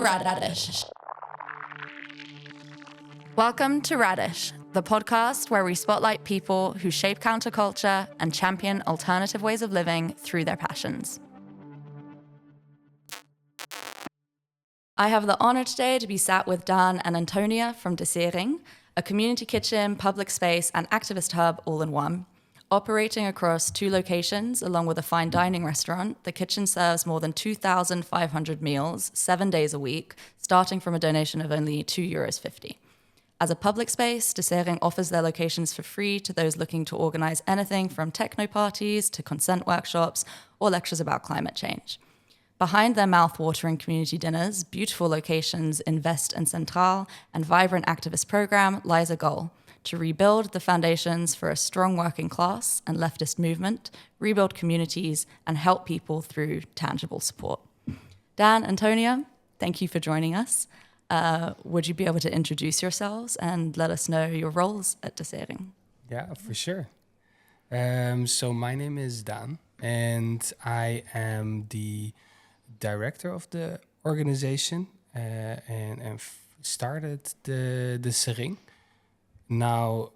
Rad-Ish. Welcome to Rad-Ish, the podcast where we spotlight people who shape counterculture and champion alternative ways of living through their passions. I have the honor today to be sat with Dan and Antonia from Desering, a community kitchen, public space, and activist hub all in one. Operating across 2 locations, along with a fine dining restaurant, the kitchen serves more than 2,500 meals, 7 days a week, starting from a donation of only €2.50. As a public space, Desering offers their locations for free to those looking to organize anything from techno parties to consent workshops or lectures about climate change. Behind their mouth-watering community dinners, beautiful locations in West and Central, and vibrant activist program lies a goal: to rebuild the foundations for a strong working class and leftist movement, rebuild communities, and help people through tangible support. Dan, Antonia, thank you for joining us. Would you be able to introduce yourselves and let us know your roles at Desering? Yeah, for sure. So my name is Dan, and I am the director of the organization and started the Desering now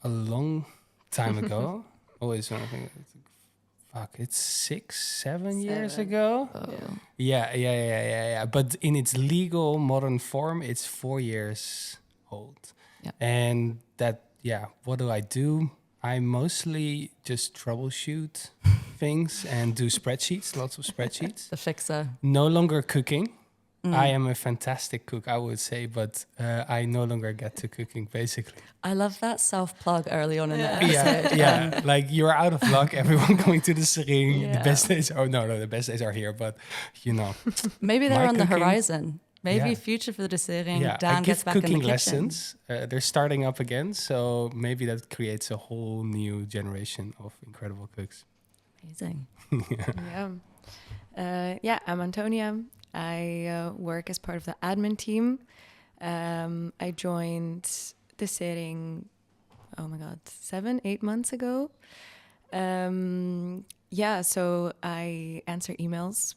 a long time ago. Always when I think, it's 6-7 years ago. Oh. Yeah. But in its legal modern form, it's 4 years old. Yeah. And that, what do? I mostly just troubleshoot things and do spreadsheets, lots of spreadsheets. The fixer. No longer cooking. I am a fantastic cook, I would say, but I no longer get to cooking, basically. I love that self-plug early on in the episode. Yeah. Like, you're out of luck, everyone coming to the Desering. Yeah. The best days, the best days are here, but, Maybe they're on the cooking, horizon. Maybe future for the Desering. Yeah, Dan I gets give back in the cooking kitchen. lessons. They're starting up again, so maybe that creates a whole new generation of incredible cooks. Amazing. I'm Antonia. I work as part of the admin team. I joined Desering, 7-8 months ago. So I answer emails.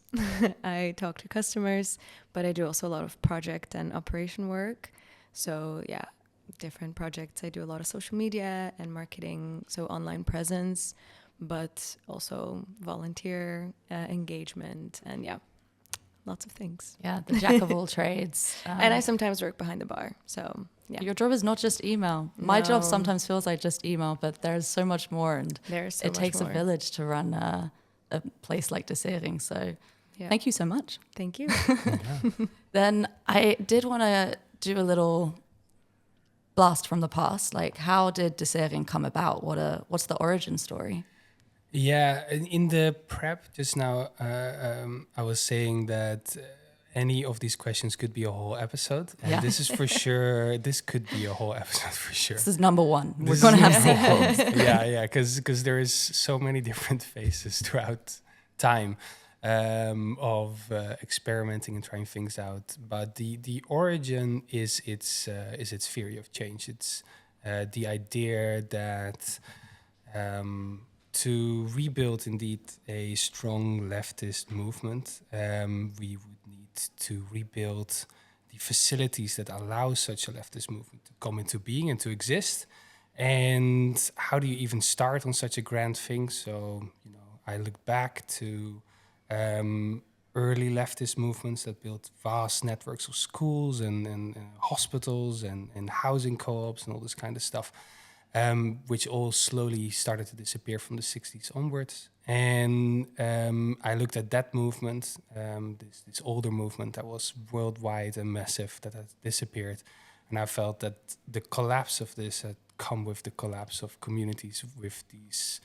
I talk to customers, but I do also a lot of project and operation work. So different projects. I do a lot of social media and marketing, so online presence, but also volunteer engagement and lots of things. Yeah, the jack of all trades. And I sometimes work behind the bar. So Your job is not just email. My job sometimes feels like just email, but there's so much more, and it takes a village to run a place like Desering. So thank you so much. Thank you. Then I did want to do a little blast from the past. Like, how did Desering come about? What's the origin story? Yeah, in the prep just now, I was saying that any of these questions could be a whole episode. And this is for sure, this could be a whole episode for sure. This is number 1. We're going to have sequels. Because there is so many different phases throughout time of experimenting and trying things out. But the origin is its theory of change. It's the idea that to rebuild indeed a strong leftist movement, we would need to rebuild the facilities that allow such a leftist movement to come into being and to exist. And how do you even start on such a grand thing? So, I look back to early leftist movements that built vast networks of schools and hospitals and housing co-ops and all this kind of stuff. Which all slowly started to disappear from the 60s onwards. And I looked at that movement, this older movement that was worldwide and massive, that had disappeared. And I felt that the collapse of this had come with the collapse of communities with these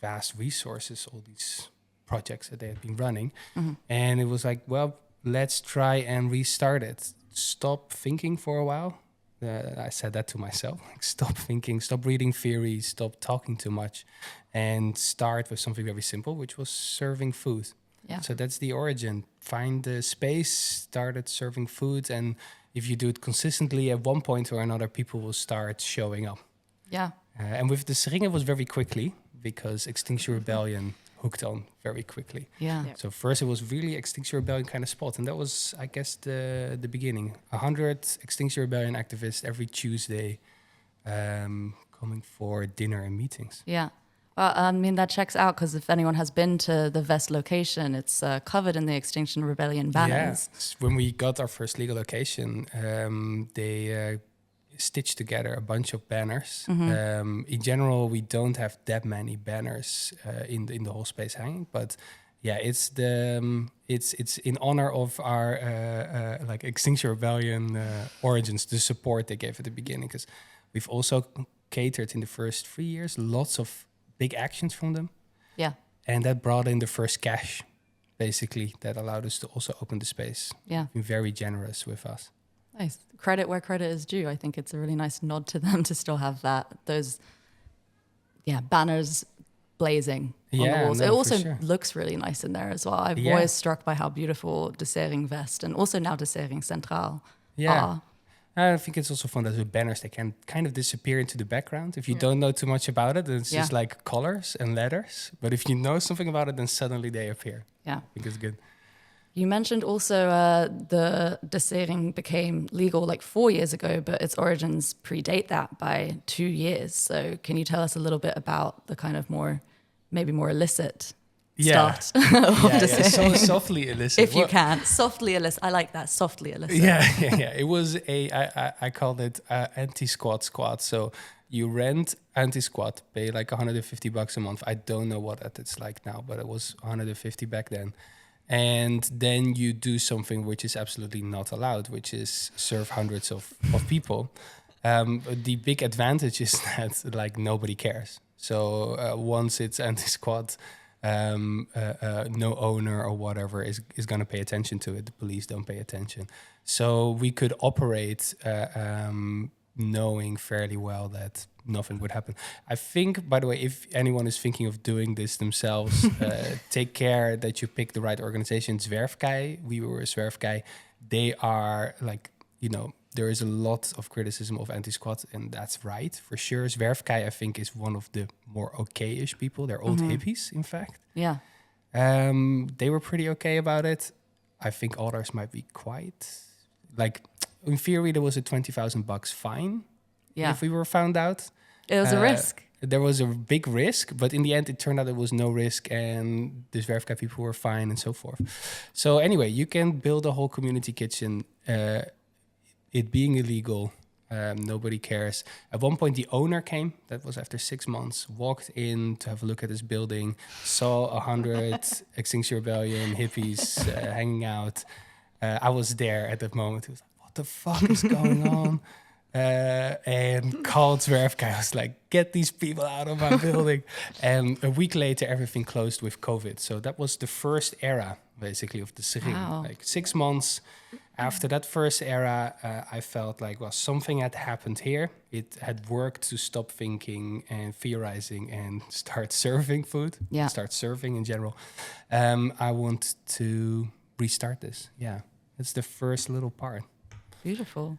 vast resources, all these projects that they had been running. Mm-hmm. And it was like, well, let's try and restart it. Stop thinking for a while. I said that to myself. Stop thinking, stop reading theories, stop talking too much, and start with something very simple, which was serving food. Yeah. So that's the origin. Find the space, started serving food, and if you do it consistently, at one point or another, people will start showing up. Yeah. And with the Desering, it was very quickly, because Extinction Rebellion hooked on very quickly. Yeah. Yeah. So first it was really Extinction Rebellion kind of spot, and that was, I guess, the beginning. 100 Extinction Rebellion activists every Tuesday, coming for dinner and meetings. Yeah. Well, I mean, that checks out because if anyone has been to the Vest location, it's covered in the Extinction Rebellion banners. Yeah. When we got our first legal location, they stitched together a bunch of banners. In general, we don't have that many banners in the whole space hanging, but yeah, it's it's in honor of our like Extinction Rebellion origins, the support they gave at the beginning, because we've also catered in the first 3 years lots of big actions from them, Yeah. and that brought in the first cash, basically, that allowed us to also open the space. Yeah. Been very generous with us. Nice. Credit where credit is due. I think it's a really nice nod to them to still have those banners blazing on the walls. No, It also for sure. looks really nice in there as well. I've Yeah. always struck by how beautiful De Sering West and also now De Sering Centraal Yeah. are. I think it's also fun that the banners, they can kind of disappear into the background. If you don't know too much about it, then it's just like colors and letters. But if you know something about it, then suddenly they appear. Yeah. I think it's good. You mentioned also the De Sering became legal like 4 years ago, but its origins predate that by 2 years. So can you tell us a little bit about the kind of maybe more illicit start of De Sering? So softly illicit. If you can. Softly illicit. I like that. Softly illicit. Yeah. It was I called it anti-squat squat. So you rent anti-squat, pay like $150 a month. I don't know what it's like now, but it was $150 back then. And then you do something which is absolutely not allowed, which is serve hundreds of people. The big advantage is that like nobody cares. So once it's anti-squat, no owner or whatever is going to pay attention to it. The police don't pay attention. So we could operate knowing fairly well that nothing would happen. I think, by the way, if anyone is thinking of doing this themselves, take care that you pick the right organization. Zwerfkei, we were a Zwerfkei. They are like, there is a lot of criticism of anti-squat, and that's right, for sure. Zwerfkei, I think, is one of the more okay-ish people. They're old hippies, in fact. Yeah. They were pretty okay about it. I think others might be quite... Like, in theory, there was a $20,000 fine if we were found out. It was a risk. There was a big risk, but in the end, it turned out there was no risk, and the Zwerfkei people were fine and so forth. So anyway, you can build a whole community kitchen, it being illegal, nobody cares. At one point, the owner came, that was after 6 months, walked in to have a look at his building, saw 100 Extinction Rebellion hippies hanging out. I was there at that moment. He was like, what the fuck is going on? And called Zwerfkei. I was like, get these people out of my building. And a week later, everything closed with COVID. So that was the first era, basically, of the Sering. Wow. Like 6 months after that first era, I felt like, well, something had happened here. It had worked to stop thinking and theorizing and start serving food, start serving in general. I want to restart this. Yeah, that's the first little part. Beautiful.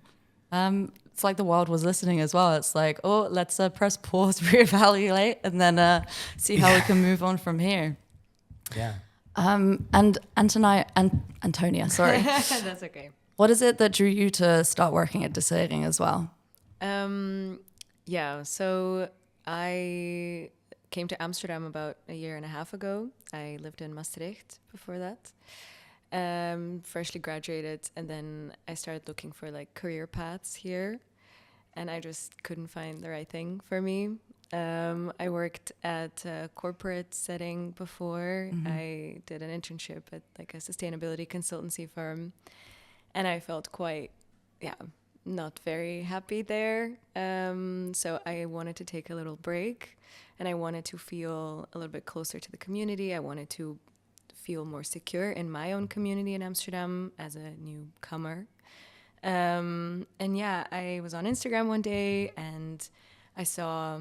It's like the world was listening as well. It's like, let's press pause, reevaluate, and then see how we can move on from here. Yeah. And Antonia, sorry. That's okay. What is it that drew you to start working at De Sering as well? So I came to Amsterdam about a year and a half ago. I lived in Maastricht before that. Freshly graduated, and then I started looking for like career paths here, and I just couldn't find the right thing for me. I worked at a corporate setting before. I did an internship at like a sustainability consultancy firm, and I felt quite, not very happy there. So I wanted to take a little break, and I wanted to feel a little bit closer to the community. I wanted to feel more secure in my own community in Amsterdam as a newcomer. I was on Instagram one day and I saw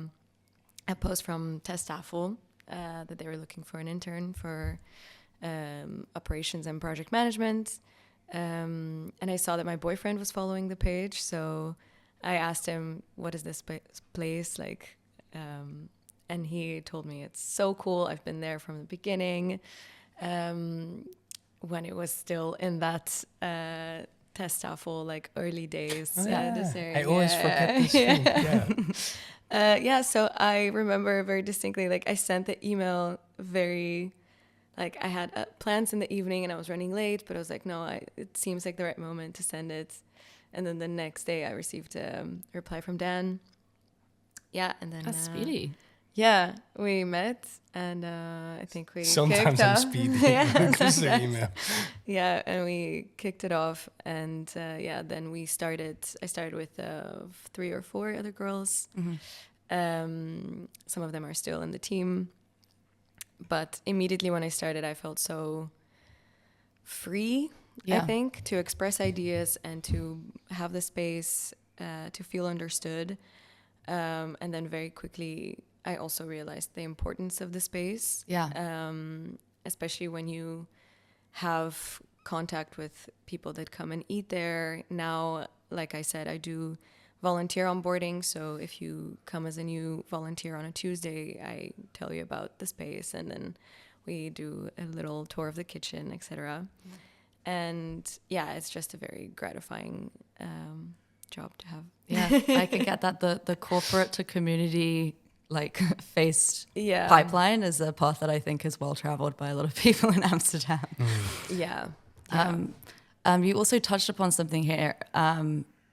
a post from Testtafel that they were looking for an intern for operations and project management. And I saw that my boyfriend was following the page. So I asked him, what is this place? Like, and he told me it's so cool. I've been there from the beginning, when it was still in that Testafel, like early days. Oh, yeah. Dessert. I always forget this thing. Yeah. So I remember very distinctly, like I sent the email very, like I had plans in the evening and I was running late, but I was like, no, it seems like the right moment to send it. And then the next day I received a reply from Dan. Yeah, and then... That's speedy. Yeah, we met, and I think we Sometimes kicked I'm off. speedy. Yeah, Just an email. yeah, and we kicked it off, and then we started. I started with 3 or 4 other girls. Some of them are still in the team, but immediately when I started, I felt so free. I think to express ideas and to have the space to feel understood, and then very quickly I also realized the importance of the space. Especially when you have contact with people that come and eat there. Now, like I said, I do volunteer onboarding. So if you come as a new volunteer on a Tuesday, I tell you about the space, and then we do a little tour of the kitchen, etc. And yeah, it's just a very gratifying job to have. Yeah, I can get that. The corporate to community like faced pipeline is a path that I think is well traveled by a lot of people in Amsterdam. You also touched upon something here.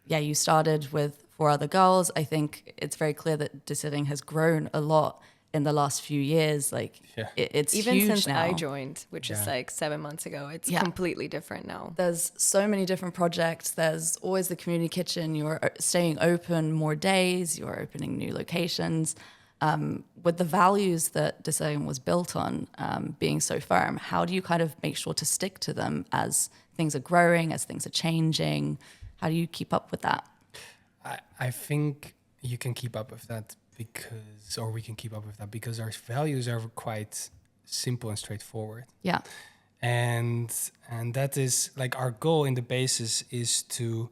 You started with 4 other girls. I think it's very clear that Desiring has grown a lot in the last few years. Like it's even huge since now. I joined, which is like 7 months ago. It's completely different now. There's so many different projects. There's always the community kitchen. You're staying open more days. You're opening new locations. With the values that Desiring was built on being so firm, how do you kind of make sure to stick to them as things are growing, as things are changing? How do you keep up with that? I think you can keep up with that we can keep up with that because our values are quite simple and straightforward. Yeah. And that is like our goal in the basis is to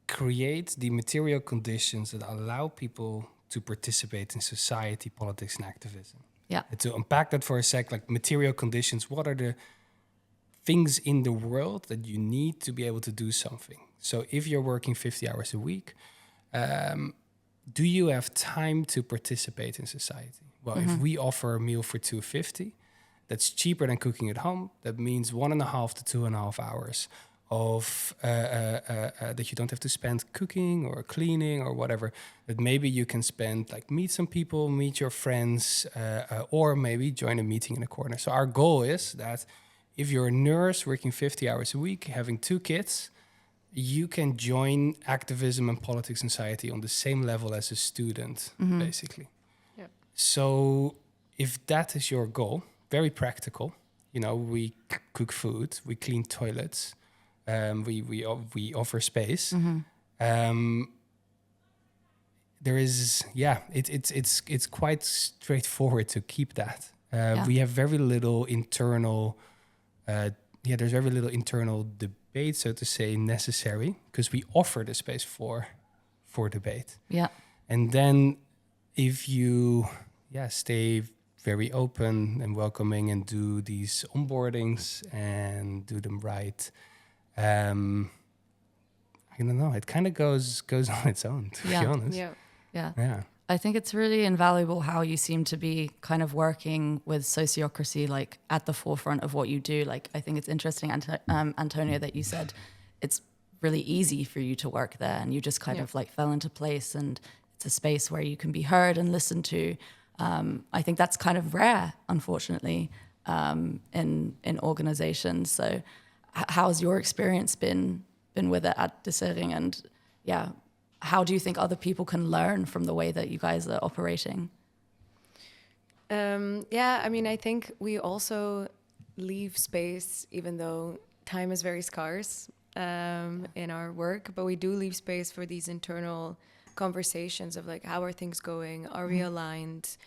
create the material conditions that allow people to participate in society, politics, and activism. Yeah. And to unpack that for a sec, like material conditions, what are the things in the world that you need to be able to do something? So if you're working 50 hours a week, do you have time to participate in society? Well, if we offer a meal for $2.50, that's cheaper than cooking at home. That means 1.5 to 2.5 hours of that you don't have to spend cooking or cleaning or whatever. That maybe you can spend like meet some people, meet your friends, or maybe join a meeting in a corner. So our goal is that if you're a nurse working 50 hours a week, having 2 kids, you can join activism and politics and society on the same level as a student, basically. Yep. So if that is your goal, very practical, we cook food, we clean toilets, we offer space. There is, it's quite straightforward to keep that. We have very little internal, there's very little internal debate, so to say, necessary because we offer the space for debate. Yeah. And then if you, stay very open and welcoming and do these onboardings and do them right, I don't know. It kind of goes on its own, to be honest. Yeah. I think it's really invaluable how you seem to be kind of working with sociocracy, like at the forefront of what you do. Like, I think it's interesting, Antonia, that you said it's really easy for you to work there and you just kind of like fell into place and it's a space where you can be heard and listened to. I think that's kind of rare, unfortunately, in organizations. So how's your experience been with it at Desiring? And how do you think other people can learn from the way that you guys are operating? I think we also leave space, even though time is very scarce in our work, but we do leave space for these internal conversations of like, how are things going? Are we aligned?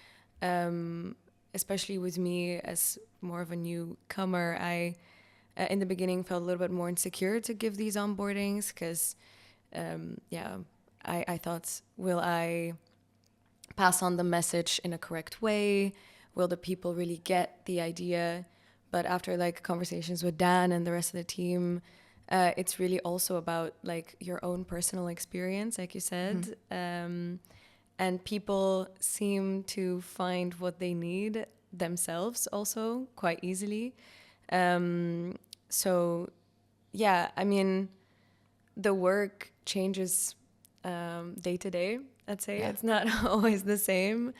Especially with me as more of a newcomer, I in the beginning felt a little bit more insecure to give these onboardings because I thought, will I pass on the message in a correct way? Will the people really get the idea? But after like conversations with Dan and the rest of the team, it's really also about like your own personal experience, like you said. And people seem to find what they need themselves also quite easily. So, yeah, I mean, the work changes day to day, I'd say. Yeah. It's not always the same.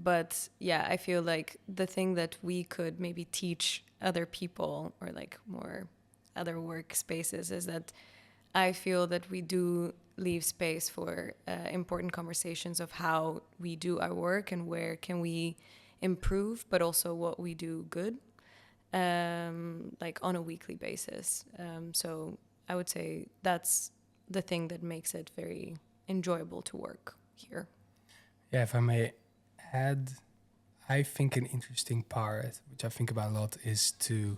But yeah, I feel like the thing that we could maybe teach other people or like more other workspaces is that I feel that we do leave space for important conversations of how we do our work and where can we improve, but also what we do good, like on a weekly basis. So I would say that's the thing that makes it very enjoyable to work here. Yeah, if I may add, I think an interesting part, which I think about a lot, is to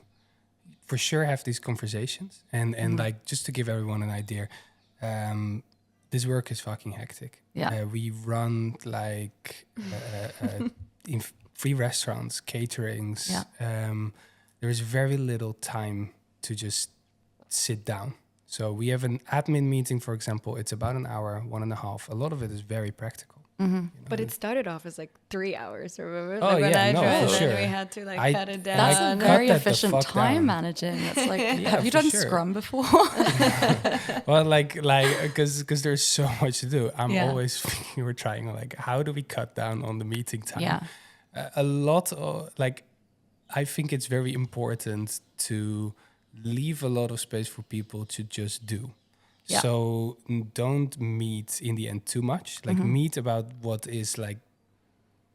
for sure have these conversations and like just to give everyone an idea, this work is fucking hectic. Yeah. We run like in 3 restaurants, caterings. Yeah. There is very little time to just sit down. So we have an admin meeting, for example. It's about an hour, 1.5. A lot of it is very practical. You know, But it started off as like 3 hours, remember? Oh, like when yeah, I no, joined, for then sure. we had to like I- cut it down. That's a cut very that the efficient fuck time down. managing. It's like, Yeah, have you for done sure. Scrum before? Well, like, because there's so much to do. I'm Yeah. always thinking, we're trying like, how do we cut down on the meeting time? Yeah. A lot of like, I think it's very important to leave a lot of space for people to just do. Yeah. So don't meet in the end too much. Like meet about what is like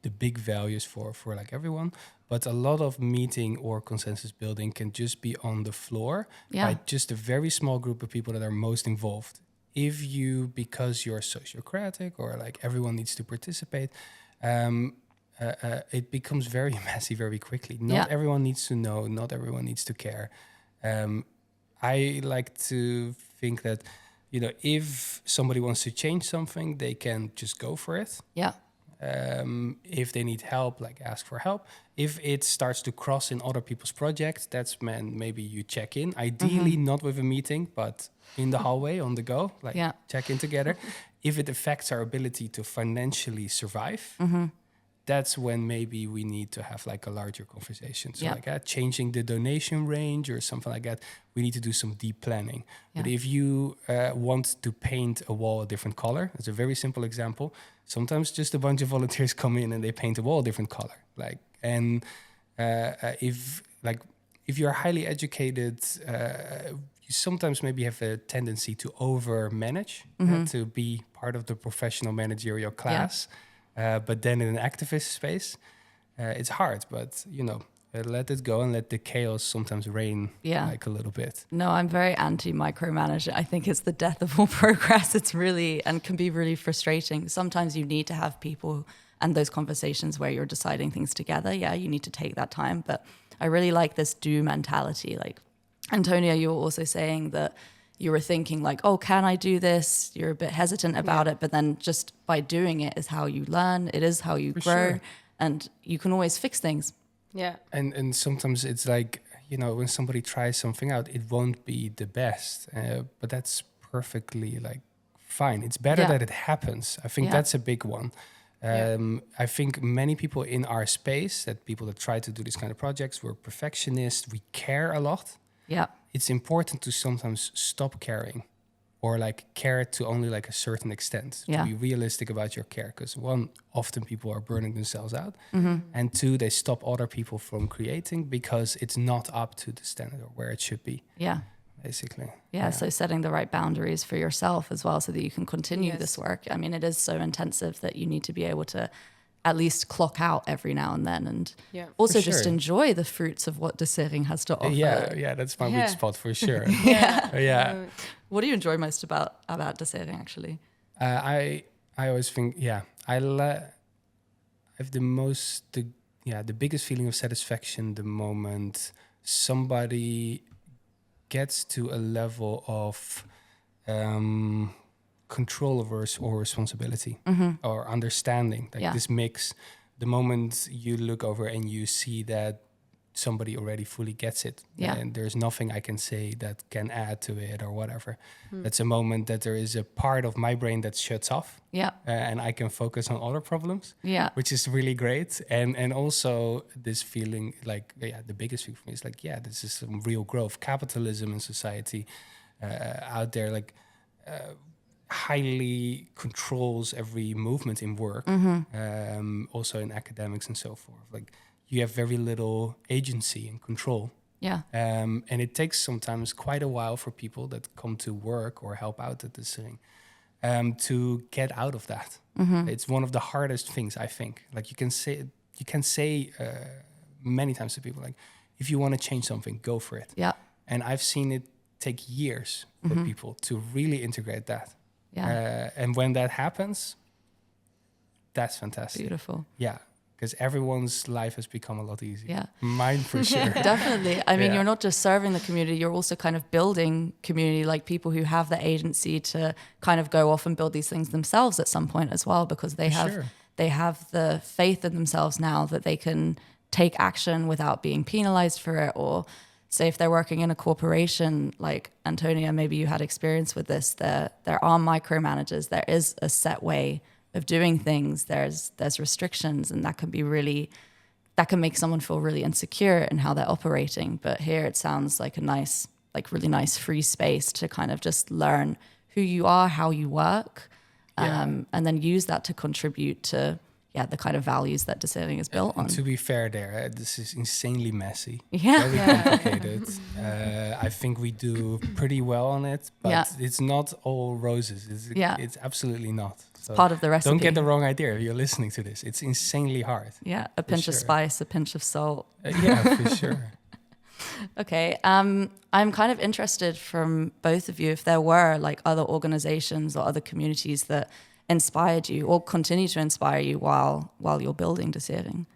the big values for like everyone. But a lot of meeting or consensus building can just be on the floor Yeah. by just a very small group of people that are most involved. If you, because you're sociocratic or like everyone needs to participate, it becomes very messy very quickly. Not Yeah. everyone needs to know, not everyone needs to care. I like to think that, you know, if somebody wants to change something, they can just go for it. Yeah. If they need help, like ask for help. If it starts to cross in other people's projects, that's when maybe you check in. Ideally, not with a meeting, but in the hallway on the go, like Yeah. check in together. If it affects our ability to financially survive, that's when maybe we need to have like a larger conversation. So Yeah. like changing the donation range or something like that, we need to do some deep planning. But Yeah. if you want to paint a wall a different color, it's a very simple example. Sometimes just a bunch of volunteers come in and they paint a wall a different color. Like, and if you're highly educated, you sometimes maybe have a tendency to over manage, to be part of the professional managerial class. But then in an activist space, it's hard. But you know, let it go and let the chaos sometimes reign, like a little bit. No, I'm very anti micromanage. I think it's the death of all progress. It's really, and can be really frustrating. Sometimes you need to have people and those conversations where you're deciding things together. Yeah, you need to take that time. But I really like this do mentality. Like, Antonia, you were also saying that you were thinking like, oh, can I do this? You're a bit hesitant about it. But then just by doing it is how you learn. It is how you grow. Sure. And you can always fix things. Yeah. And sometimes it's like, you know, when somebody tries something out, it won't be the best. But that's perfectly like fine. It's better that it happens. I think that's a big one. I think many people in our space, that people that try to do this kind of projects, we're perfectionists, we care a lot. Yeah. It's important to sometimes stop caring, or like care to only like a certain extent, to be realistic about your care. Because one, often people are burning themselves out. And two, they stop other people from creating because it's not up to the standard or where it should be. Yeah. Basically. Yeah, so setting the right boundaries for yourself as well so that you can continue Yes. this work. I mean, it is so intensive that you need to be able to at least clock out every now and then and also For just sure. enjoy the fruits of what Desering has to offer. Yeah, that's my weak spot for sure. Yeah. What do you enjoy most about Desering actually? I always think, I have the biggest feeling of satisfaction the moment somebody gets to a level of control or responsibility or understanding. Like this mix, the moment you look over and you see that somebody already fully gets it, and there's nothing I can say that can add to it or whatever. That's a moment that there is a part of my brain that shuts off, and I can focus on other problems, which is really great. And also this feeling like, the biggest thing for me is like, this is some real growth. Capitalism in society out there, like highly controls every movement in work, also in academics and so forth. Like, you have very little agency and control. And it takes sometimes quite a while for people that come to work or help out at this thing to get out of that. It's one of the hardest things, I think. Like, you can say many times to people, like, if you want to change something, go for it. And I've seen it take years for people to really integrate that. And when that happens, that's fantastic. Beautiful. Because everyone's life has become a lot easier. Mine for sure. Definitely. I mean, you're not just serving the community, you're also kind of building community, like people who have the agency to kind of go off and build these things themselves at some point as well, because they have the faith in themselves now that they can take action without being penalized for it. Or say if they're working in a corporation, like Antonia, maybe you had experience with this, there are micromanagers, there is a set way of doing things, there's restrictions, and that can make someone feel really insecure in how they're operating. But here it sounds like really nice free space to kind of just learn who you are, how you work, and then use that to contribute to the kind of values that Desering is built on. And to be fair there, this is insanely messy, very complicated. I think we do pretty well on it, but it's not all roses. It's absolutely not. So part of the recipe. Don't get the wrong idea if you're listening to this. It's insanely hard. A pinch of spice, a pinch of salt. For sure. Okay, I'm kind of interested from both of you if there were like other organizations or other communities that inspired you or continue to inspire you while you're building Desering.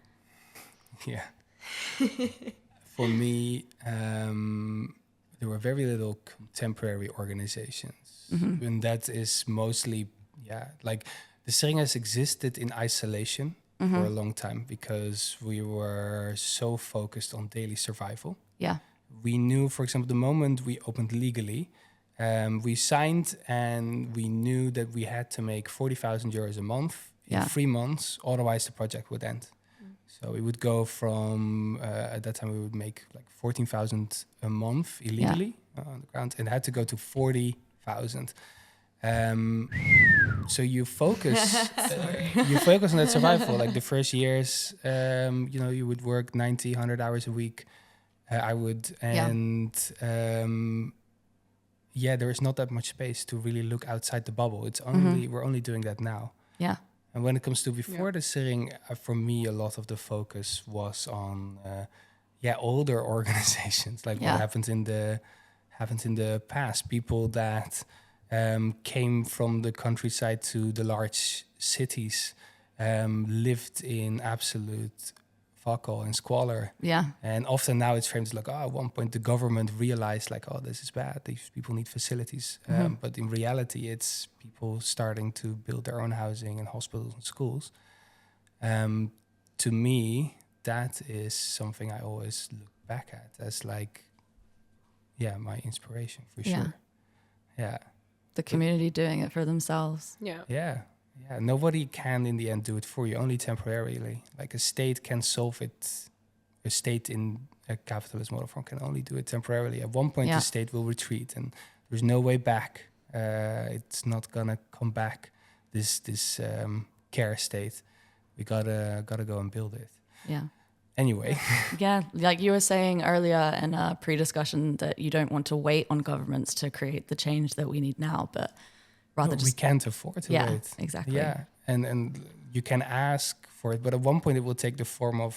For me, there were very little contemporary organizations, and that is mostly like Desering has existed in isolation for a long time because we were so focused on daily survival. We knew, for example, the moment we opened legally, we signed and we knew that we had to make 40,000 euros a month in 3 months, otherwise the project would end. So we would go from, at that time we would make like 14,000 a month illegally on the ground, and had to go to 40,000. So you focus on that survival. Like the first years, you would work 90, 100 hours a week. I would, and there is not that much space to really look outside the bubble. It's only we're only doing that now. And when it comes to before the Desering, for me, a lot of the focus was on older organizations, like what happens in the past. People that came from the countryside to the large cities, lived in absolute fuckle and squalor. And often now it's framed as like, at one point the government realized like, this is bad, these people need facilities. But in reality, it's people starting to build their own housing and hospitals and schools. To me, that is something I always look back at as like, my inspiration for sure. The community doing it for themselves. Nobody can in the end do it for you, only temporarily. Like a state can solve it. A state in a capitalist model form can only do it temporarily. At one point the state will retreat and there's no way back. It's not gonna come back, this care state. We gotta go and build it. Anyway. Like you were saying earlier in a pre-discussion that you don't want to wait on governments to create the change that we need now, but rather we can't afford to wait. Exactly. And you can ask for it, but at one point it will take the form of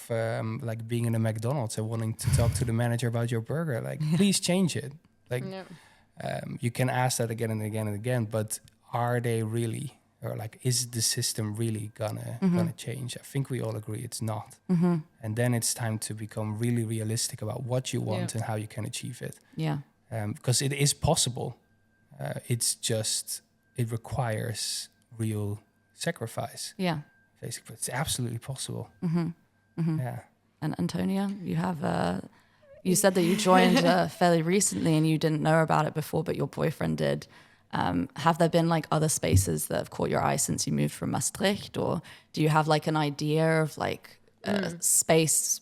like being in a McDonald's and wanting to talk to the manager about your burger. Like, please change it. Like, you can ask that again and again and again, but are they really, or like, is the system really gonna change? I think we all agree it's not. And then it's time to become really realistic about what you want and how you can achieve it. Because it is possible. It's just it requires real sacrifice. Yeah. Basically, it's absolutely possible. Yeah. And Antonia, you have you said that you joined fairly recently and you didn't know about it before, but your boyfriend did. Have there been like other spaces that have caught your eye since you moved from Maastricht, or do you have like an idea of like a space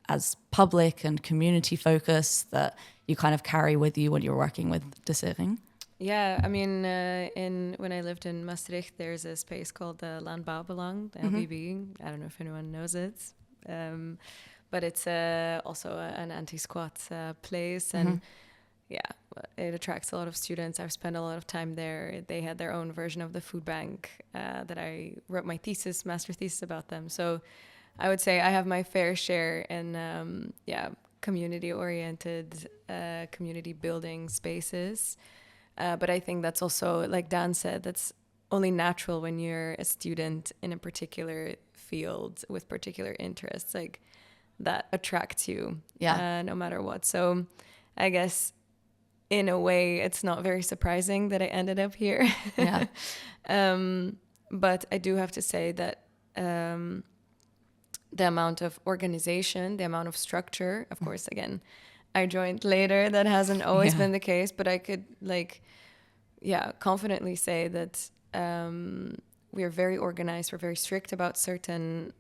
as public and community focused that you kind of carry with you when you're working with Desering? Yeah, I mean, when I lived in Maastricht, there's a space called the Landbouwbelang, the LBB. I don't know if anyone knows it, but it's also an anti-squat place, and yeah, it attracts a lot of students. I've spent a lot of time there. They had their own version of the food bank that I wrote my master thesis about them. So I would say I have my fair share in community-oriented, community-building spaces. But I think that's also, like Dan said, that's only natural when you're a student in a particular field with particular interests, like that attracts you, no matter what. So I guess in a way, it's not very surprising that I ended up here. Yeah. But I do have to say that the amount of organization, the amount of structure, of course, again, I joined later. That hasn't always been the case, but I could confidently say that we are very organized. We're very strict about certain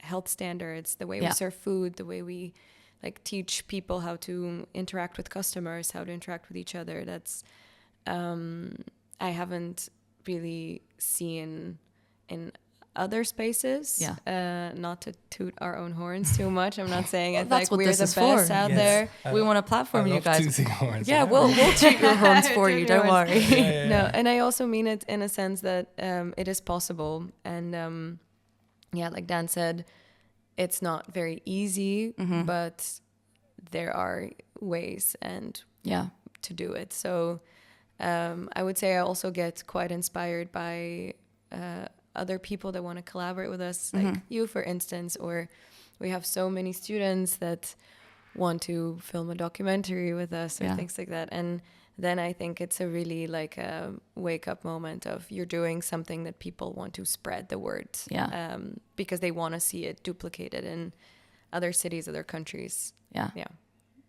health standards, the way we serve food, the way we like teach people how to interact with customers, how to interact with each other. That's I haven't really seen in other spaces. Not to toot our own horns too much. I'm not saying it's like we're the best out there. We want to platform you guys. Tooting horns. Yeah, we'll toot your horns for you. Don't worry. No, and I also mean it in a sense that it is possible. And like Dan said, it's not very easy, but there are ways to do it. So I would say I also get quite inspired by other people that want to collaborate with us, like you, for instance, or we have so many students that want to film a documentary with us or things like that. And then I think it's a really like a wake up moment of you're doing something that people want to spread the word because they want to see it duplicated in other cities, other countries. Yeah.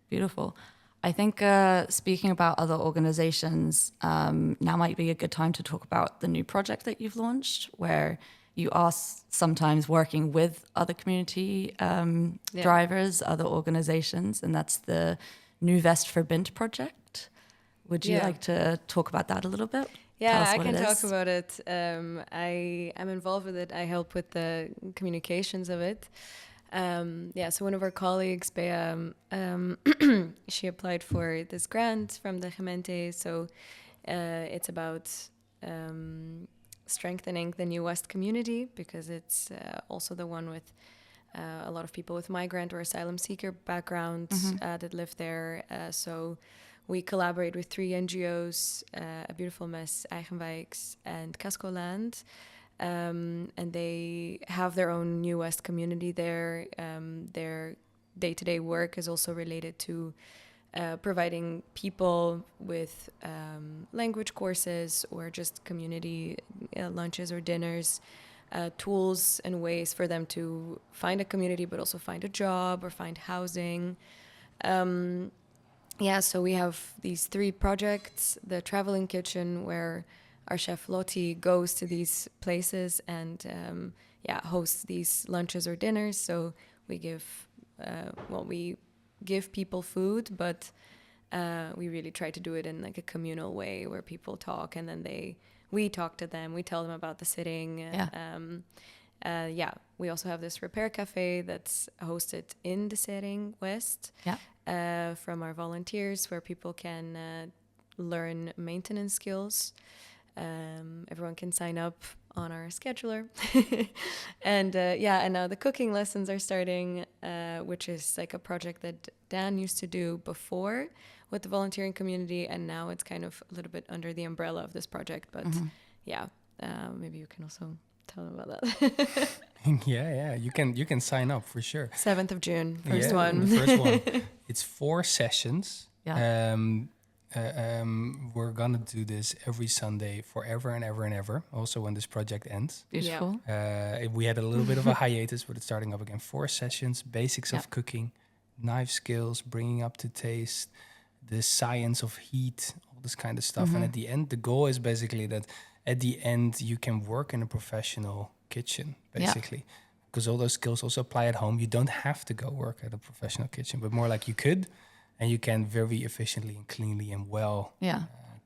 Beautiful. I think speaking about other organizations, now might be a good time to talk about the new project that you've launched, where you are sometimes working with other community drivers, other organizations, and that's the Nu West Verbindt project. Would you like to talk about that a little bit? Yeah, I can talk about it. I'm involved with it. I help with the communications of it. So one of our colleagues, Bea, she applied for this grant from the gemeente. So it's about strengthening the Nu West community, because it's also the one with a lot of people with migrant or asylum seeker backgrounds that live there. So we collaborate with 3 NGOs, A Beautiful Mess, Eigenwijks, and Cascoland. And they have their own Nu West community there. Their day-to-day work is also related to providing people with language courses or just community lunches or dinners, tools and ways for them to find a community, but also find a job or find housing. So we have these 3 projects. The Traveling Kitchen, where our chef Lottie goes to these places and hosts these lunches or dinners. So we give people food, but we really try to do it in like a communal way where people talk, and then we talk to them, we tell them about the sitting. We also have this repair cafe that's hosted in the Desering West from our volunteers, where people can learn maintenance skills. Everyone can sign up on our scheduler. And now the cooking lessons are starting, which is like a project that Dan used to do before with the volunteering community, and now it's kind of a little bit under the umbrella of this project. But maybe you can also tell them about that. You can sign up for sure. 7th of June, first one. The first one. It's 4 sessions. we're gonna do this every Sunday forever and ever and ever. Also, when this project ends, Beautiful. we had a little bit of a hiatus, but it's starting up again. 4 sessions, basics of cooking, knife skills, bringing up to taste, the science of heat, all this kind of stuff. And at the end, the goal is basically that at the end you can work in a professional kitchen, basically. Because all those skills also apply at home. You don't have to go work at a professional kitchen, but more like you could, and you can very efficiently and cleanly and well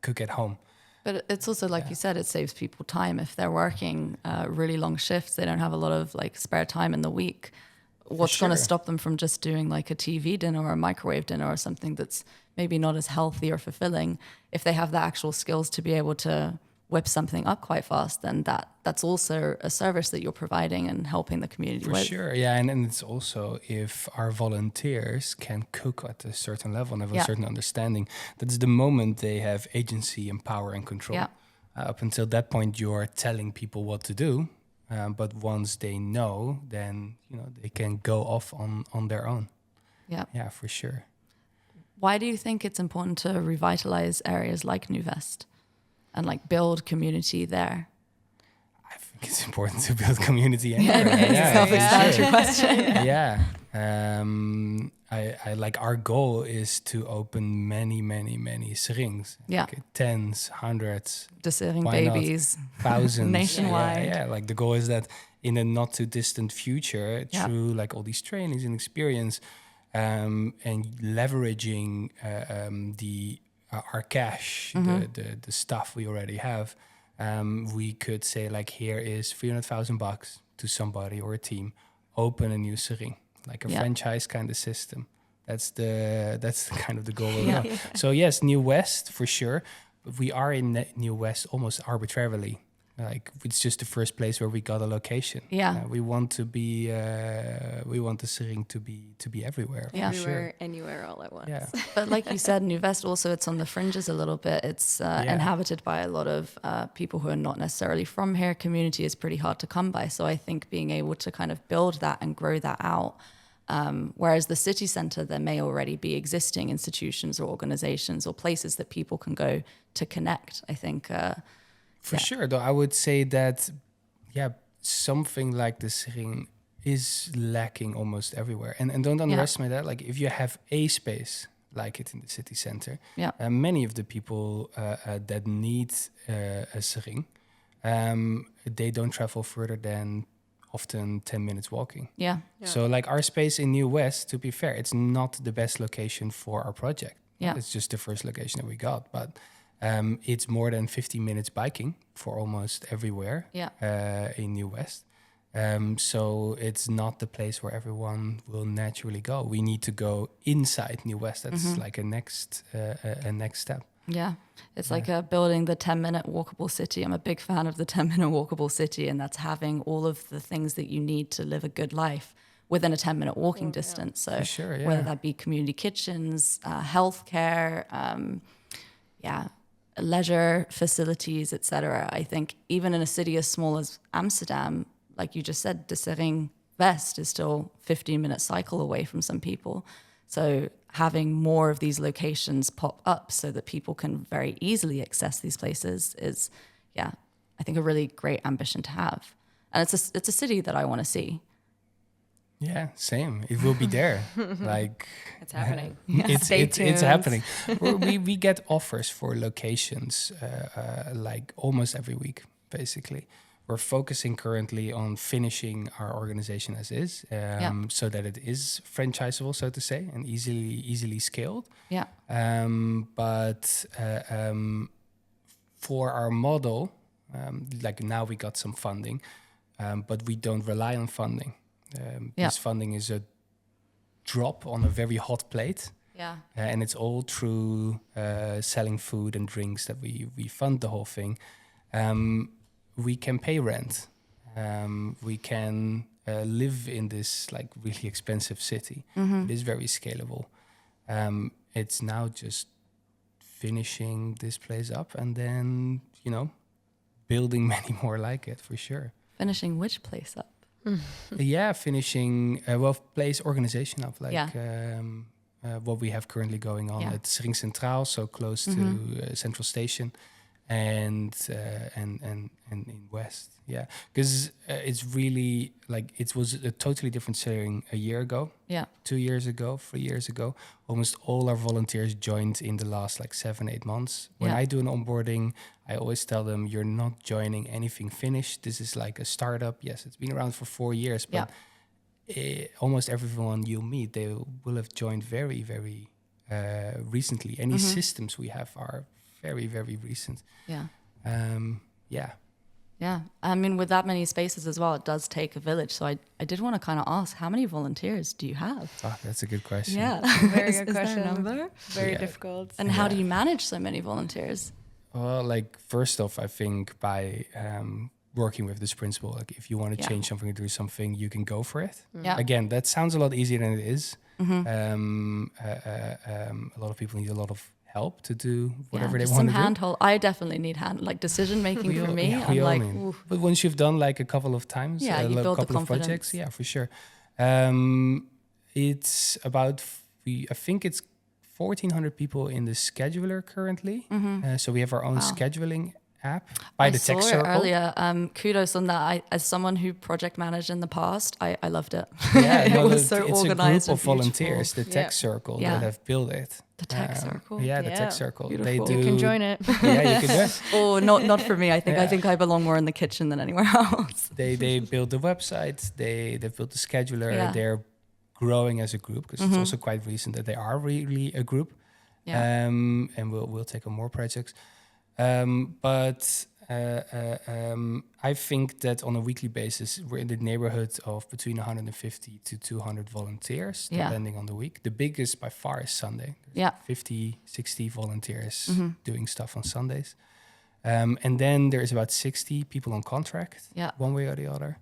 cook at home. But it's also, like you said, it saves people time. If they're working really long shifts, they don't have a lot of like spare time in the week. What's going to stop them from just doing like a TV dinner or a microwave dinner or something that's maybe not as healthy or fulfilling? If they have the actual skills to be able to whip something up quite fast, then that's also a service that you're providing and helping the community with. For sure, yeah. And it's also, if our volunteers can cook at a certain level and have a certain understanding, that's the moment they have agency and power and control. Up until that point, you're telling people what to do. But once they know, then they can go off on their own. Yeah, for sure. Why do you think it's important to revitalize areas like New West and like build community there? I think it's important to build community anywhere. It's a self-explanatory question. Yeah. I like, our goal is to open many serings. Like tens, hundreds. De Sering babies. Thousands. Nationwide. Yeah. Like the goal is that in a not too distant future, through like all these trainings and experience, and leveraging our cash, the stuff we already have, we could say like, here is $300,000 to somebody or a team, open a new sering, like a franchise kind of system. That's the kind of the goal. So yes, New West for sure, but we are in New West almost arbitrarily. Like, it's just the first place where we got a location. We want to be, we want the sering to be everywhere. Everywhere, anywhere, all at once. But like you said, New West also, it's on the fringes a little bit. It's inhabited by a lot of people who are not necessarily from here. Community is pretty hard to come by. So I think being able to kind of build that and grow that out. Whereas the city centre, there may already be existing institutions or organizations or places that people can go to connect, I think. For sure, though, I would say that, something like the sering is lacking almost everywhere. And don't underestimate that. Like, if you have a space like it in the city center, many of the people that need a sering, they don't travel further than often 10 minutes walking. So like, our space in New West, to be fair, it's not the best location for our project. It's just the first location that we got. But it's more than 50 minutes biking for almost everywhere in New West. So it's not the place where everyone will naturally go. We need to go inside New West. That's like a next step. It's like building the 10-minute walkable city. I'm a big fan of the 10-minute walkable city, and that's having all of the things that you need to live a good life within a 10-minute walking distance. So whether that be community kitchens, healthcare, leisure facilities, etc. I think even in a city as small as Amsterdam, like you just said, De Sering West is still 15-minute cycle away from some people. So having more of these locations pop up so that people can very easily access these places is, I think a really great ambition to have. And it's a city that I want to see. Yeah, same. It will be there. Like, it's happening. It's happening. we get offers for locations like almost every week, basically. We're focusing currently on finishing our organization as is, so that it is franchisable, so to say, and easily scaled. But for our model, like, now we got some funding, but we don't rely on funding. This funding is a drop on a very hot plate, and it's all through selling food and drinks that we fund the whole thing. We can pay rent. We can live in this like really expensive city. It is very scalable. It's now just finishing this place up and then, building many more like it, for sure. Finishing which place up? Finishing place organization up, like what we have currently going on at Sering Centraal, so close to Central Station, and in West. Yeah, because it's really like it was a totally different setting a year ago. Yeah. 2 years ago, 3 years ago. Almost all our volunteers joined in the last like 7-8 months. When I do an onboarding, I always tell them, you're not joining anything finished. This is like a startup. Yes, it's been around for 4 years, but almost everyone you'll meet, they will have joined very, very recently. Any systems we have are very, very recent. Yeah. Yeah. Yeah. I mean, with that many spaces as well, it does take a village. So I did want to kind of ask, how many volunteers do you have? Oh, that's a good question. Yeah. Very good Is there a question. number? Very difficult. And how do you manage so many volunteers? Well, like first off, I think by working with this principle, like if you want to change something or do something, you can go for it. Yeah. Again, that sounds a lot easier than it is. Mm-hmm. A lot of people need a lot of help to do whatever they just want to some do. handhold. I definitely need decision making for me. I'm like, oof. But once you've done like a couple of times, Yeah, you build the couple of projects, yeah, for sure. It's about I think it's 1,400 people in the scheduler currently. So we have our own scheduling app by the Tech saw Circle. it earlier. Kudos on that. As someone who project managed in the past, I loved it. Yeah, it no, was so it's organized a group and of volunteers, the beautiful. Tech Circle, Yeah. that have built it. The Tech Circle. Yeah, the Yeah. Tech Circle. They Beautiful. do. You can join it. Yeah, you can do it. Oh, not for me. I think Yeah. I belong more in the kitchen than anywhere else. They build the website. They've built the scheduler. Yeah. They're growing as a group because it's also quite recent that they are really a group. Yeah. And we'll take on more projects. But I think that on a weekly basis, we're in the neighborhood of between 150 to 200 volunteers, depending on the week. The biggest by far is Sunday. There's 50, 60 volunteers doing stuff on Sundays. And then there's about 60 people on contract, one way or the other.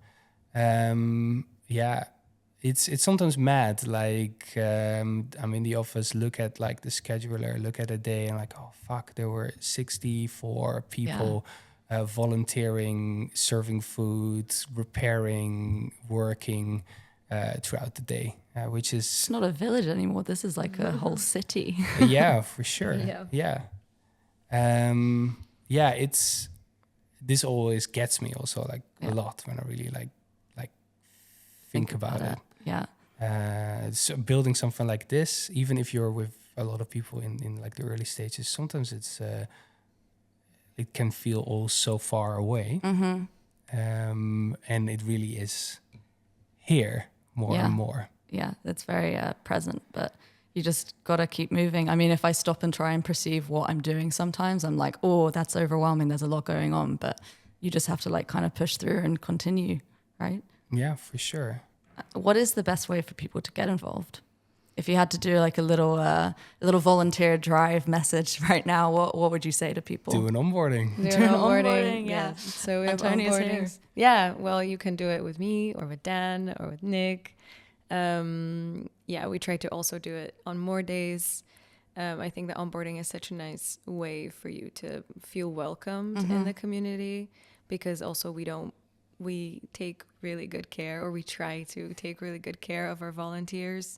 It's sometimes mad. Like I'm in the office, look at like the scheduler, look at a day, and like, oh fuck, there were 64 people volunteering, serving food, repairing, working throughout the day, which is It's not a village anymore. This is like a whole city. yeah, for sure. Yeah. It's this always gets me also like a lot when I really like think about it. Yeah. So building something like this, even if you're with a lot of people in like the early stages, sometimes it can feel all so far away. And it really is here more and more. Yeah, it's very present, but you just got to keep moving. I mean, if I stop and try and perceive what I'm doing sometimes, I'm like, oh, that's overwhelming. There's a lot going on, but you just have to like kind of push through and continue, right? Yeah, for sure. What is the best way for people to get involved? If you had to do like a little volunteer drive message right now, what would you say to people? Do an onboarding. Do an onboarding. yeah. So we have Antonia's here. onboardings. Yeah, well, you can do it with me or with Dan or with Nick. We try to also do it on more days. I think the onboarding is such a nice way for you to feel welcomed in the community, because also we take really good care, or we try to take really good care of our volunteers,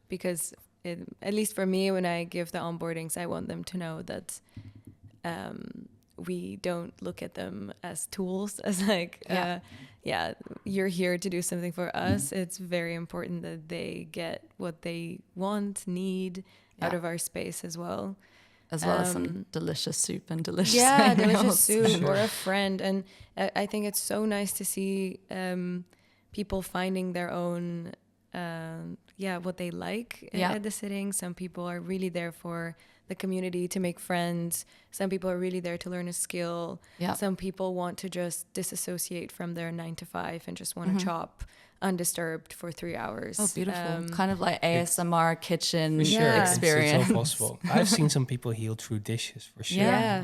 because at least for me, when I give the onboardings, I want them to know that we don't look at them as tools, as like, you're here to do something for us. It's very important that they get what they want, need out of our space as well. As well as some delicious soup and delicious delicious soup or a friend. And I think it's so nice to see people finding their own, what they like at the sitting. Some people are really there for the community, to make friends. Some people are really there to learn a skill. Some people want to just disassociate from their 9 to 5 and just want to chop undisturbed for 3 hours. Oh, beautiful. Kind of like ASMR kitchen experience. It's all possible. I've seen some people heal through dishes, for sure.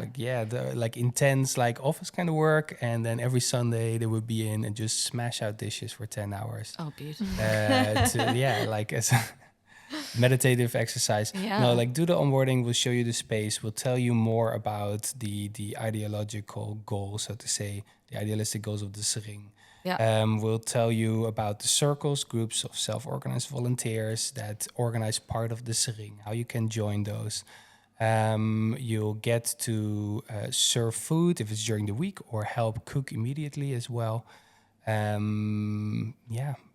Like intense like office kind of work, and then every Sunday they would be in and just smash out dishes for 10 hours. Oh, beautiful. Like as a meditative exercise. No, like do the onboarding, we'll show you the space, we'll tell you more about the ideological goals, so to say, the idealistic goals of the Sering. Yeah. We'll tell you about the circles, groups of self-organized volunteers that organize part of the Sering, how you can join those. You'll get to serve food if it's during the week or help cook immediately as well.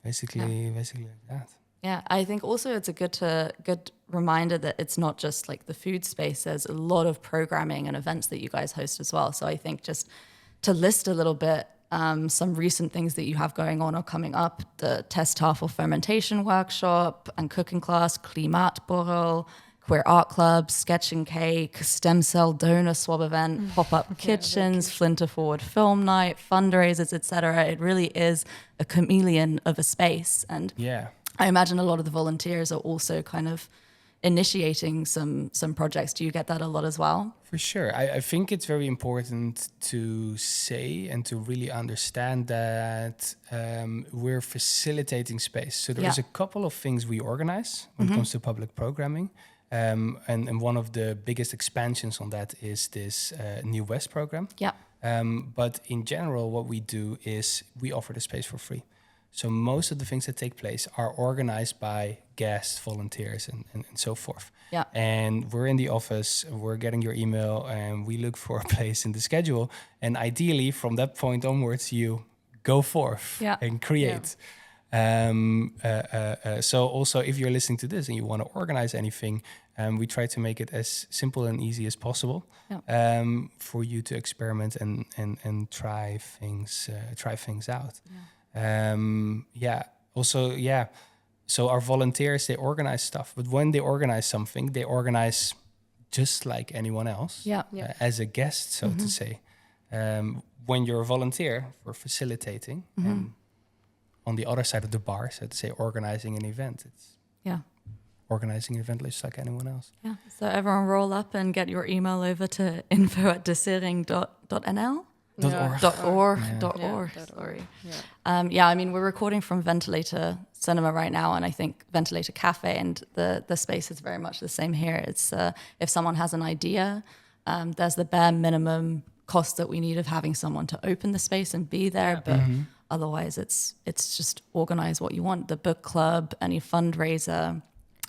Basically like that. Yeah, I think also it's a good reminder that it's not just like the food space. There's a lot of programming and events that you guys host as well. So I think just to list a little bit some recent things that you have going on or coming up: the Testtafel fermentation workshop and cooking class, Klimatborrel, Queer Art Club, Sketch and Cake, Stem Cell Donor Swab event, pop-up kitchens, Flinter Forward Film Night, fundraisers, etc. It really is a chameleon of a space. And I imagine a lot of the volunteers are also kind of initiating some projects. Do you get that a lot as well? For sure. I think it's very important to say and to really understand that we're facilitating space. So there's a couple of things we organize when it comes to public programming. And one of the biggest expansions on that is this New West program. Yeah. But in general, what we do is we offer the space for free. So most of the things that take place are organized by guests, volunteers, and so forth. Yeah. And we're in the office, we're getting your email, and we look for a place in the schedule. And ideally, from that point onwards, you go forth and create. So also, if you're listening to this and you want to organize anything, we try to make it as simple and easy as possible for you to experiment and try things out. So our volunteers, they organize stuff, but when they organize something, they organize just like anyone else as a guest, so to say. When you're a volunteer, we're facilitating, and on the other side of the bar, so to say, organizing an event. It's organizing an event just like anyone else. Yeah. So everyone roll up and get your email over to info@desering.nl. .org. Sorry. I mean, we're recording from Ventilator Cinema right now, and I think Ventilator Cafe, and the space is very much the same here. It's if someone has an idea, there's the bare minimum cost that we need of having someone to open the space and be there, but otherwise it's just organize what you want. The book club, any fundraiser,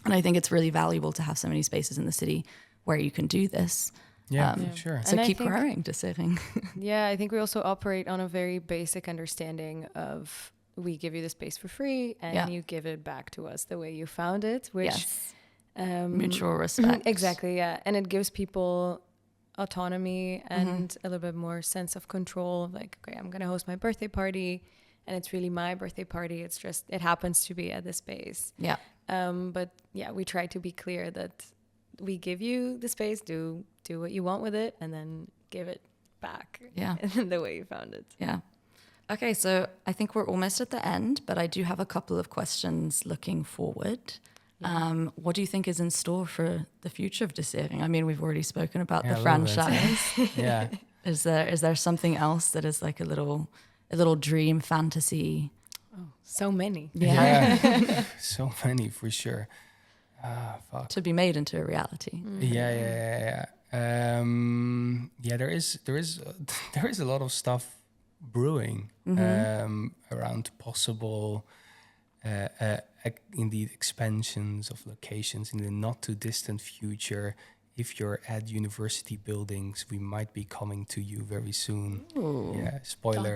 and I think it's really valuable to have so many spaces in the city where you can do this. For sure. So keep growing, Desering. I think we also operate on a very basic understanding of we give you the space for free and you give it back to us the way you found it, which mutual respect. Exactly, and it gives people autonomy and a little bit more sense of control. Like, okay, I'm gonna host my birthday party, and it's really my birthday party. It's just it happens to be at this space. But we try to be clear that we give you the space, do what you want with it, and then give it back in the way you found it. Okay, so I think we're almost at the end, but I do have a couple of questions looking forward. What do you think is in store for the future of Desering? I mean, we've already spoken about the franchise. Is there something else that is like a little dream fantasy? Oh, so many. So many for sure. To be made into a reality. There is a lot of stuff brewing around possible indeed expansions of locations in the not too distant future. If you're at university buildings, we might be coming to you very soon. Ooh. Spoiler. ...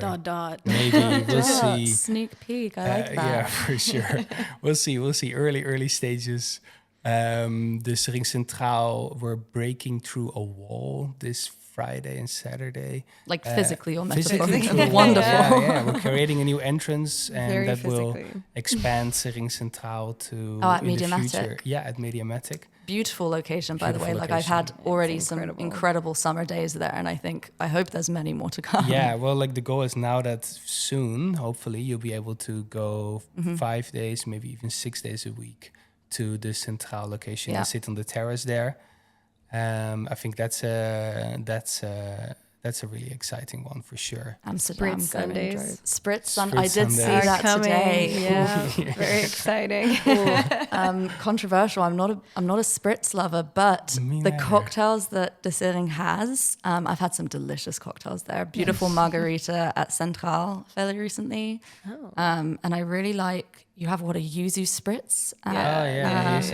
Maybe we'll see. Sneak peek. I like that. Yeah, for sure. We'll see. Early stages. The Sering Centraal, we're breaking through a wall this Friday and Saturday. Like physically or metaphorically. metaphorically. Wonderful. We're creating a new entrance, and very that physically. will expand Sering Centraal to at in the Mediamatic. future. Yeah, at Mediamatic. Beautiful location, by the way. Beautiful Like I've had location. already some incredible summer days there, and I hope there's many more to come. Yeah, well, like the goal is now that soon, hopefully, you'll be able to go 5 days, maybe even 6 days a week to the Centraal location and sit on the terrace there. I think that's That's a really exciting one for sure. Amsterdam Spritz going Sundays. drove. Spritz Sun. Spritz I did see Sundays. that Coming. today. Yeah, very exciting. Controversial. I'm not a spritz lover, but Me the neither. cocktails that De Sering has, I've had some delicious cocktails there. Beautiful margarita at Central fairly recently, and I really like. You have what, a yuzu spritz?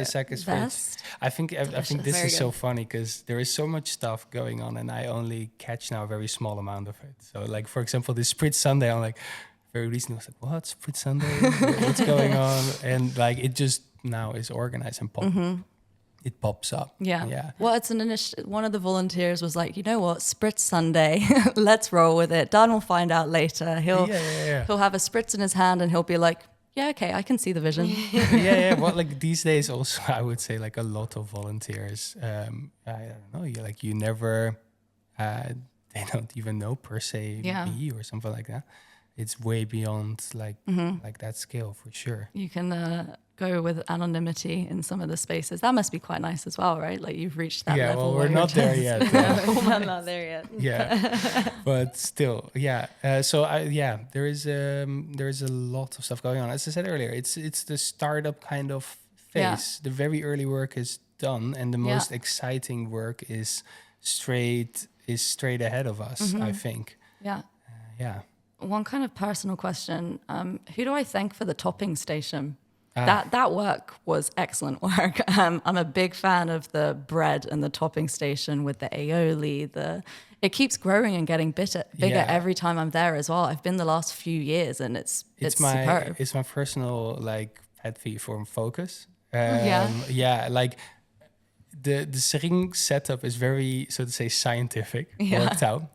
Seconds Vest. I think this Very is so good. funny because there is so much stuff going on, and I only catch now a very small amount of it. So, like for example, this Spritz Sunday, I'm like very recently I was like, what Spritz Sunday? What's going on? And like it just now is organized and it pops up. Yeah. Well, it's an initiative. One of the volunteers was like, you know what, Spritz Sunday, let's roll with it. Dan will find out later. He'll have a spritz in his hand and he'll be like, yeah, okay, I can see the vision. Well, like these days also, I would say like a lot of volunteers. I don't know, you never, they don't even know per se me or something like that. It's way beyond like that scale for sure. You can go with anonymity in some of the spaces. That must be quite nice as well, right? Like you've reached that level. Well, where we're you're not there just- yet. I'm not there yet. But still, there is a lot of stuff going on. As I said earlier, it's the startup kind of phase. The very early work is done, and the most exciting work is straight ahead of us. I think. Yeah. One kind of personal question: who do I thank for the topping station? That work was excellent work. I'm a big fan of the bread and the topping station with the aioli. It keeps growing and getting bigger every time I'm there as well. I've been the last few years, and it's superb. It's my personal like pet peeve for focus. Like the Sering setup is very, so to say, scientific, worked out.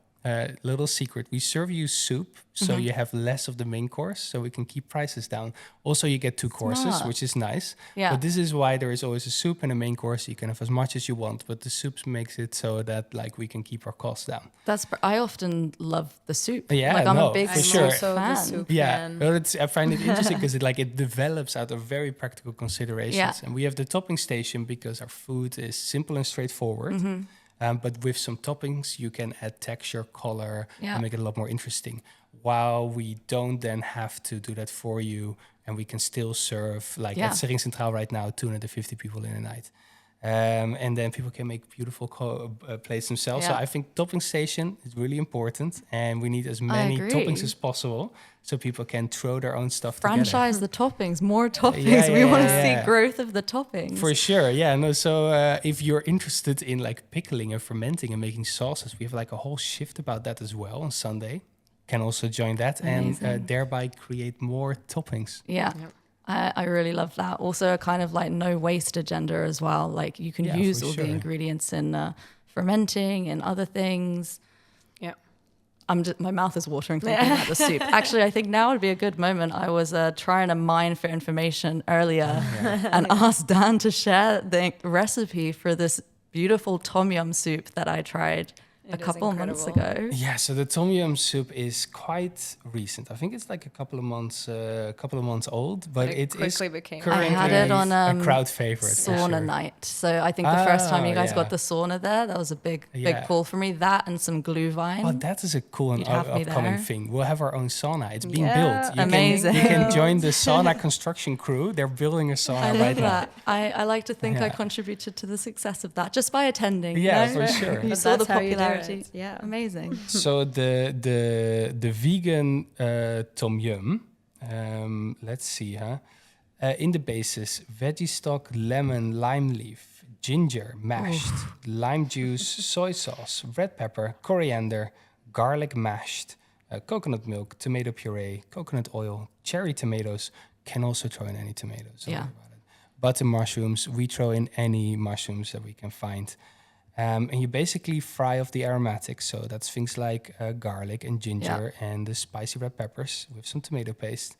Little secret, we serve you soup, so you have less of the main course, so we can keep prices down. Also, you get 2 courses, which is nice. But this is why there is always a soup and a main course. You can have as much as you want, but the soup makes it so that like we can keep our costs down. I often love the soup. Yeah, like I'm a big for soup sure. Also the fan. soup Yeah, fan. well, I find it interesting because it develops out of very practical considerations. And we have the topping station because our food is simple and straightforward. But with some toppings, you can add texture, color, and make it a lot more interesting. While we don't then have to do that for you, and we can still serve, like at Sering Centraal right now, 250 people in a night. And then people can make beautiful plates themselves. So I think topping station is really important, and we need as many toppings as possible so people can throw their own stuff Franchise together. the toppings, more toppings. We want to see growth of the toppings. For sure, So if you're interested in like pickling and fermenting and making sauces, we have like a whole shift about that as well on Sunday. Can also join that. Amazing. And thereby create more toppings. Yeah. Yep. I really love that. Also a kind of like no waste agenda as well. Like you can use all the ingredients in fermenting and other things. Yeah. My mouth is watering thinking about the soup. Actually, I think now would be a good moment. I was trying to mine for information earlier and asked Dan to share the recipe for this beautiful tom yum soup that I tried a couple months ago. Yeah, so the tom yum soup is quite recent. I think it's like a couple of months old, but it quickly became. I had it on a crowd favorite. Sauna night. So I think the first time you guys got the sauna there, that was a big pull for me. That and some glue vine. Oh, that is a cool and upcoming thing. We'll have our own sauna. It's being built. Amazing. You can join the sauna construction crew. They're building a sauna right now. I like to think I contributed to the success of that just by attending. Yeah, for sure. You saw the popularity. Yeah, amazing. So the vegan tom yum. Let's see, in the basis: veggie stock, lemon, lime leaf, ginger mashed, lime juice, soy sauce, red pepper, coriander, garlic mashed, coconut milk, tomato puree, coconut oil, cherry tomatoes. Can also throw in any tomatoes. Don't worry about it. Butter mushrooms. We throw in any mushrooms that we can find. And you basically fry off the aromatics. So that's things like garlic and ginger and the spicy red peppers with some tomato paste.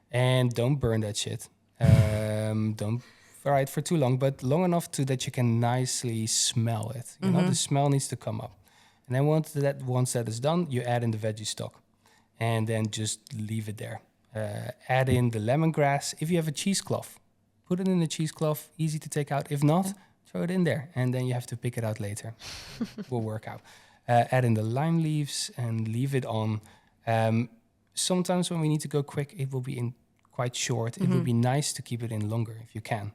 And don't burn that shit. Don't fry it for too long, but long enough that you can nicely smell it. You know, the smell needs to come up. And then once that is done, you add in the veggie stock. And then just leave it there. Add in the lemongrass. If you have a cheesecloth, put it in the cheesecloth. Easy to take out. If not... throw it in there, and then you have to pick it out later. Will work out. Add in the lime leaves and leave it on. Sometimes when we need to go quick, it will be in quite short. It would be nice to keep it in longer if you can.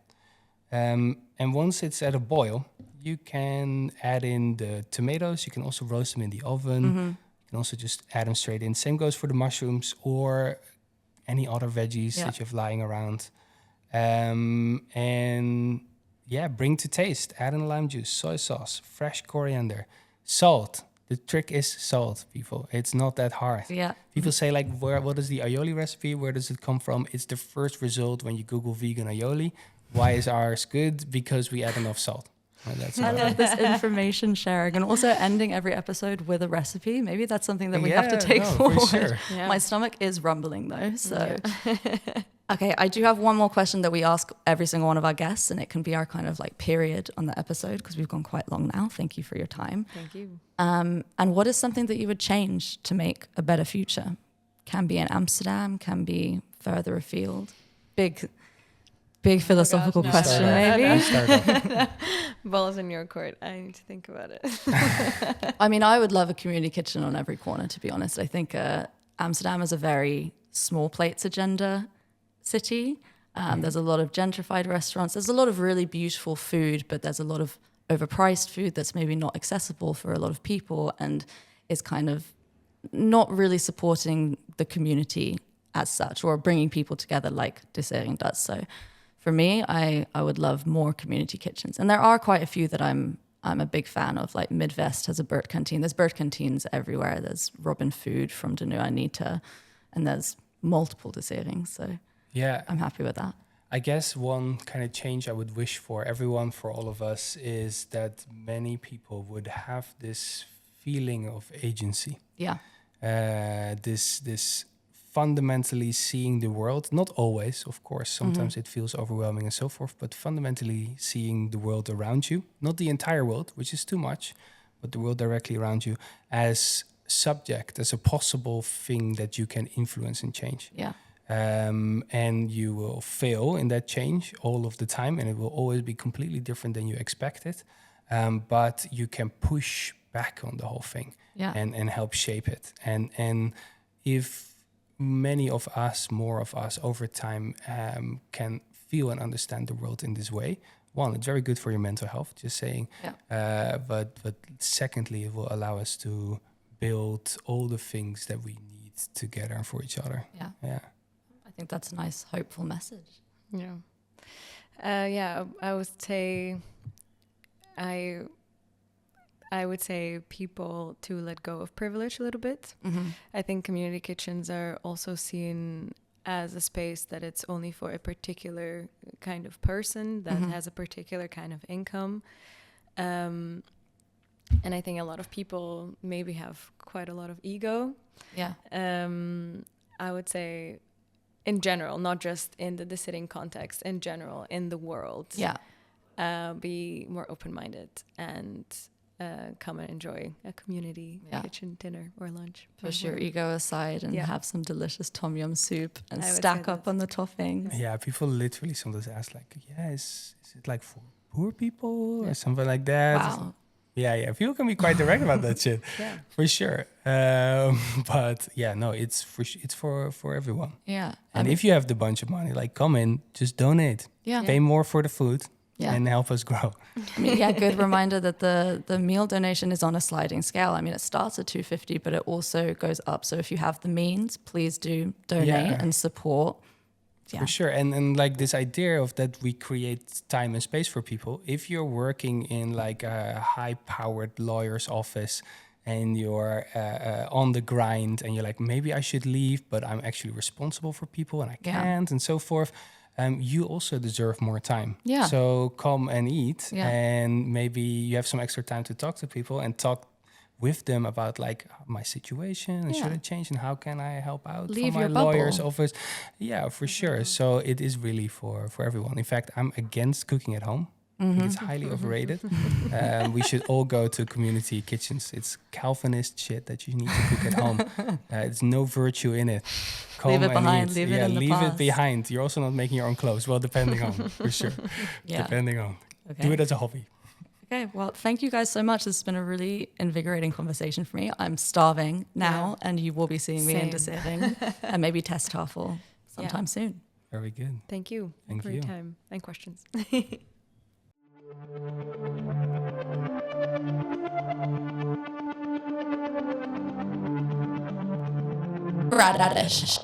And once it's at a boil, you can add in the tomatoes. You can also roast them in the oven. You can also just add them straight in. Same goes for the mushrooms or any other veggies that you have lying around. And yeah, bring to taste. Add in lime juice, soy sauce, fresh coriander, salt. The trick is salt, people. It's not that hard. Yeah. People say like, what is the aioli recipe? Where does it come from? It's the first result when you Google vegan aioli. Why is ours good? Because we add enough salt. Well, that's I love this information sharing and also ending every episode with a recipe. Maybe that's something that we have to take forward. For sure. Yeah. My stomach is rumbling though. So, okay, I do have one more question that we ask every single one of our guests, and it can be our kind of like period on the episode because we've gone quite long now. Thank you for your time. Thank you. And what is something that you would change to make a better future? Can be in Amsterdam, can be further afield. Big philosophical question, maybe. Balls in your court. I need to think about it. I mean, I would love a community kitchen on every corner, to be honest. I think Amsterdam is a very small plates agenda city. There's a lot of gentrified restaurants. There's a lot of really beautiful food, but there's a lot of overpriced food that's maybe not accessible for a lot of people and is kind of not really supporting the community as such or bringing people together like Dissering does. So for me, I would love more community kitchens. And there are quite a few that I'm a big fan of, like Midwest has a Bert canteen. There's Bert canteens everywhere. There's Robin Food from De Nieuwe Anita, and there's multiple Disserings. So yeah, I'm happy with that. I guess one kind of change I would wish for everyone, for all of us, is that many people would have this feeling of agency. Yeah. This fundamentally seeing the world, not always, of course, sometimes it feels overwhelming and so forth, but fundamentally seeing the world around you, not the entire world, which is too much, but the world directly around you as subject, as a possible thing that you can influence and change. Yeah. And you will fail in that change all of the time, and it will always be completely different than you expected. But you can push back on the whole thing and help shape it. And if many of us, more of us over time can feel and understand the world in this way, one, it's very good for your mental health, just saying. Yeah. But secondly, it will allow us to build all the things that we need together and for each other. Yeah. Yeah. I think that's a nice, hopeful message. Yeah. I would say I would say people to let go of privilege a little bit. I think community kitchens are also seen as a space that it's only for a particular kind of person that has a particular kind of income. And I think a lot of people maybe have quite a lot of ego. Yeah. I would say in general, not just in the sitting context, in general, in the world. Yeah. Be more open-minded and come and enjoy a community kitchen dinner or lunch. Push your ego aside and have some delicious tom yum soup and stack up on the toppings. Yeah, people literally sometimes ask like, is it like for poor people or something like that? Wow. Yeah, people can be quite direct about that shit. Yeah, for sure. But yeah, no, it's for everyone. Yeah. And if you have the bunch of money, like come in, just donate. Yeah. Pay more for the food. Yeah. And help us grow. I mean, good reminder that the meal donation is on a sliding scale. I mean, it starts at $2.50, but it also goes up. So if you have the means, please do donate and support. Yeah. For sure. And like this idea of that we create time and space for people. If you're working in like a high-powered lawyer's office and you're on the grind and you're like, maybe I should leave, but I'm actually responsible for people and I can't and so forth. You also deserve more time. Yeah. So come and eat, and maybe you have some extra time to talk to people and talk with them about like my situation and should I change and how can I help out Leave from your my lawyer's bubble. office. Yeah, for sure. So it is really for everyone. In fact, I'm against cooking at home. I think it's highly overrated. We should all go to community kitchens. It's Calvinist shit that you need to cook at home. There's no virtue in it. Come leave it and behind. eat. Leave it in the leave past. it behind. You're also not making your own clothes. Well, depending on, for sure. Yeah. Depending on. Okay. Do it as a hobby. Okay, well, thank you guys so much. This has been a really invigorating conversation for me. I'm starving now, and you will be seeing me in Desering and maybe test TOEFL sometime soon. Very good. Thank you for your time and questions. Rad-Ish.